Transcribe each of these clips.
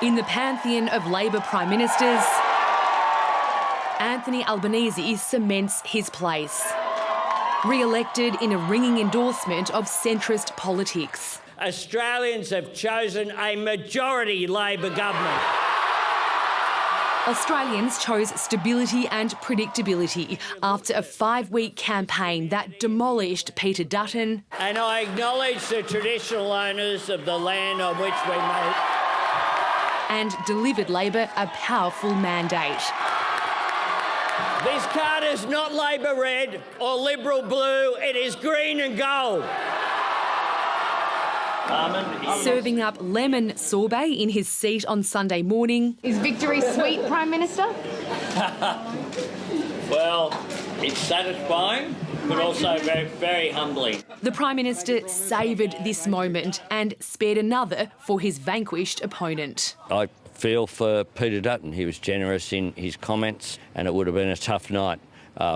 In the pantheon of Labor Prime Ministers, Anthony Albanese cements his place. Re-elected in a ringing endorsement of centrist politics. Australians have chosen a majority Labor government. Australians chose stability and predictability after a 5-week campaign that demolished Peter Dutton. And I acknowledge the traditional owners of the land on which we meet. And delivered Labor a powerful mandate. This card is not Labor red or Liberal blue, it is green and gold. Serving up lemon sorbet in his seat on Sunday morning. Is victory sweet, Prime Minister? Well, it's satisfying, but also very, very humbling. The Prime Minister savoured this moment and spared another for his vanquished opponent. I feel for Peter Dutton. He was generous in his comments and it would have been a tough night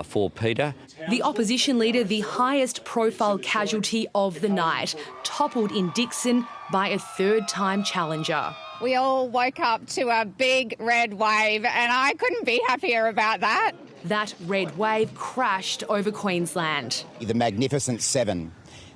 for Peter. The opposition leader, the highest profile casualty of the night, toppled in Dickson by a third-time challenger. We all woke up to a big red wave and I couldn't be happier about that. That red wave crashed over Queensland. The Magnificent Seven.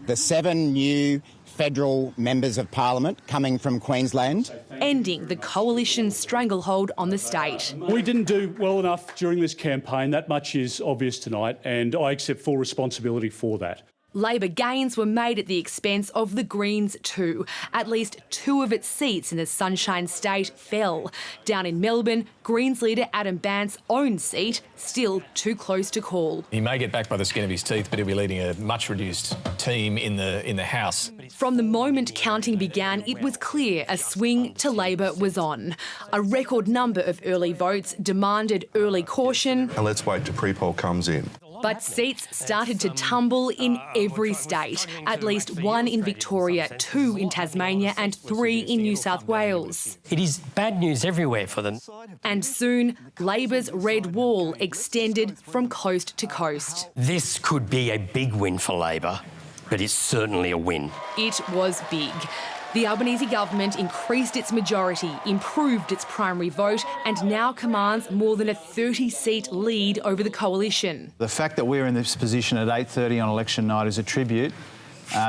The 7 new federal members of parliament coming from Queensland. Ending the coalition's stranglehold on the state. We didn't do well enough during this campaign. That much is obvious tonight, and I accept full responsibility for that. Labor gains were made at the expense of the Greens too. At least 2 of its seats in the Sunshine State fell. Down in Melbourne, Greens leader Adam Bandt's own seat still too close to call. He may get back by the skin of his teeth, but he'll be leading a much reduced team in the House. From the moment counting began, it was clear a swing to Labor was on. A record number of early votes demanded early caution. And let's wait till pre-poll comes in. But seats started to tumble in every state. At least 1 in Victoria, 2 in Tasmania and 3 in New South Wales. It is bad news everywhere for them. And soon, Labor's red wall extended from coast to coast. This could be a big win for Labor, but it's certainly a win. It was big. The Albanese government increased its majority, improved its primary vote and now commands more than a 30-seat lead over the coalition. The fact that we're in this position at 8:30 on election night is a tribute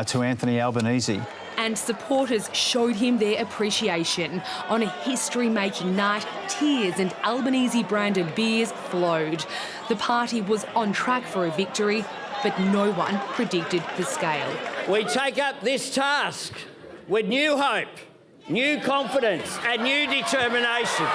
to Anthony Albanese. And supporters showed him their appreciation. On a history-making night, tears and Albanese-branded beers flowed. The party was on track for a victory, but no one predicted the scale. We take up this task with new hope, new confidence and new determination.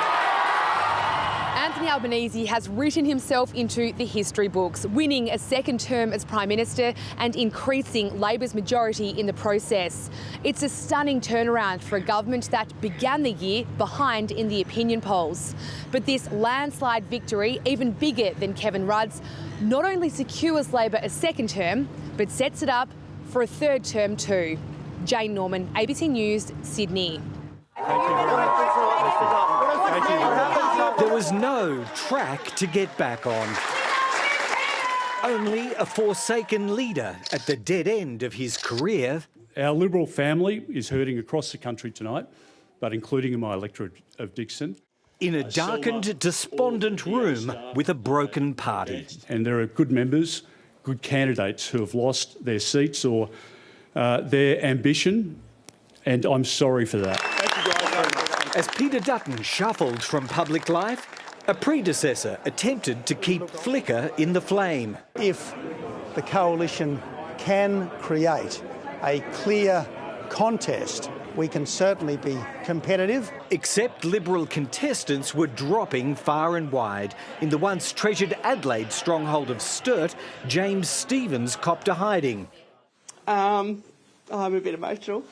Anthony Albanese has written himself into the history books, winning a second term as Prime Minister and increasing Labor's majority in the process. It's a stunning turnaround for a government that began the year behind in the opinion polls. But this landslide victory, even bigger than Kevin Rudd's, not only secures Labor a second term, but sets it up for a third term too. Jane Norman, ABC News, Sydney. There was no track to get back on. Only a forsaken leader at the dead end of his career. Our Liberal family is hurting across the country tonight, but including in my electorate of Dickson. In a darkened, despondent room with a broken party. And there are good members, good candidates who have lost their seats or their ambition, and I'm sorry for that. As Peter Dutton shuffled from public life, a predecessor attempted to keep flicker in the flame. If the coalition can create a clear contest, we can certainly be competitive. Except Liberal contestants were dropping far and wide. In the once treasured Adelaide stronghold of Sturt, James Stephens copped a hiding. I'm a bit emotional.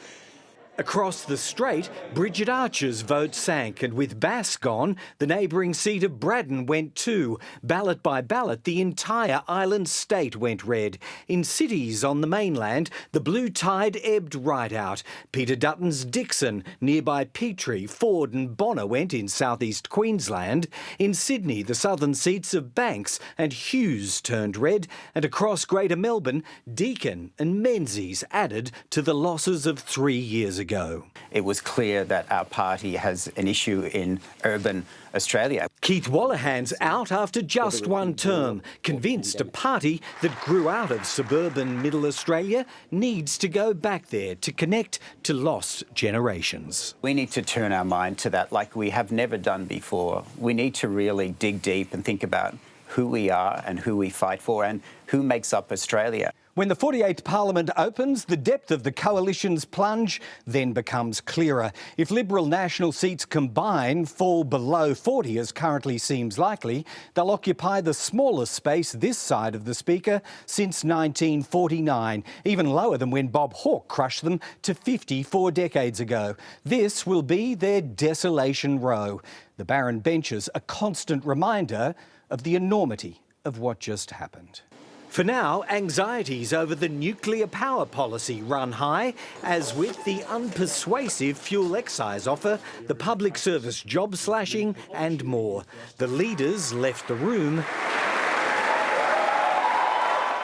Across the Strait, Bridget Archer's vote sank, and with Bass gone, the neighbouring seat of Braddon went too. Ballot by ballot, the entire island state went red. In cities on the mainland, the blue tide ebbed right out. Peter Dutton's Dickson, nearby Petrie, Ford and Bonner went in southeast Queensland. In Sydney, the southern seats of Banks and Hughes turned red, and across Greater Melbourne, Deakin and Menzies added to the losses of 3 years ago. ago. It was clear that our party has an issue in urban Australia. Keith Wallahan's out after just one term, convinced a party that grew out of suburban Middle Australia needs to go back there to connect to lost generations. We need to turn our mind to that like we have never done before. We need to really dig deep and think about who we are and who we fight for and who makes up Australia. When the 48th Parliament opens, the depth of the coalition's plunge then becomes clearer. If Liberal national seats combine fall below 40, as currently seems likely, they'll occupy the smallest space this side of the Speaker since 1949, even lower than when Bob Hawke crushed them to 50 4 decades ago. This will be their desolation row. The barren benches a constant reminder of the enormity of what just happened. For now, anxieties over the nuclear power policy run high, as with the unpersuasive fuel excise offer, the public service job slashing and more. The leaders left the room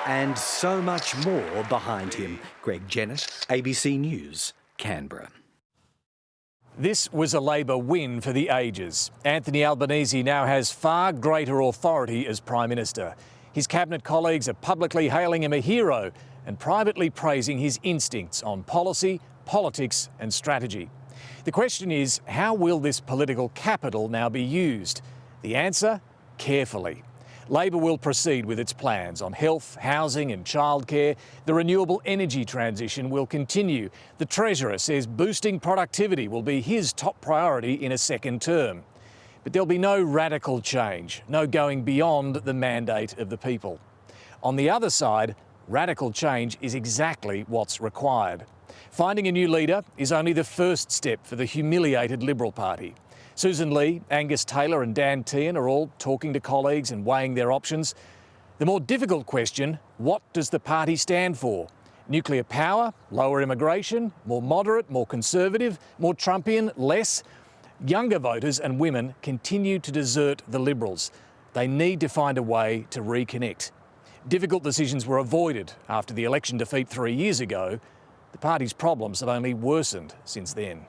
and so much more behind him. Greg Jennett, ABC News, Canberra. This was a Labor win for the ages. Anthony Albanese now has far greater authority as Prime Minister. His cabinet colleagues are publicly hailing him a hero and privately praising his instincts on policy, politics and strategy. The question is, how will this political capital now be used? The answer? Carefully. Labor will proceed with its plans on health, housing and childcare. The renewable energy transition will continue. The Treasurer says boosting productivity will be his top priority in a second term. But there'll be no radical change, no going beyond the mandate of the people. On the other side, radical change is exactly what's required. Finding a new leader is only the first step for the humiliated Liberal Party. Susan Lee, Angus Taylor and Dan Tehan are all talking to colleagues and weighing their options. The more difficult question, what does the party stand for? Nuclear power, lower immigration, more moderate, more conservative, more Trumpian, less? Younger voters and women continue to desert the Liberals. They need to find a way to reconnect. Difficult decisions were avoided after the election defeat 3 years ago. The party's problems have only worsened since then.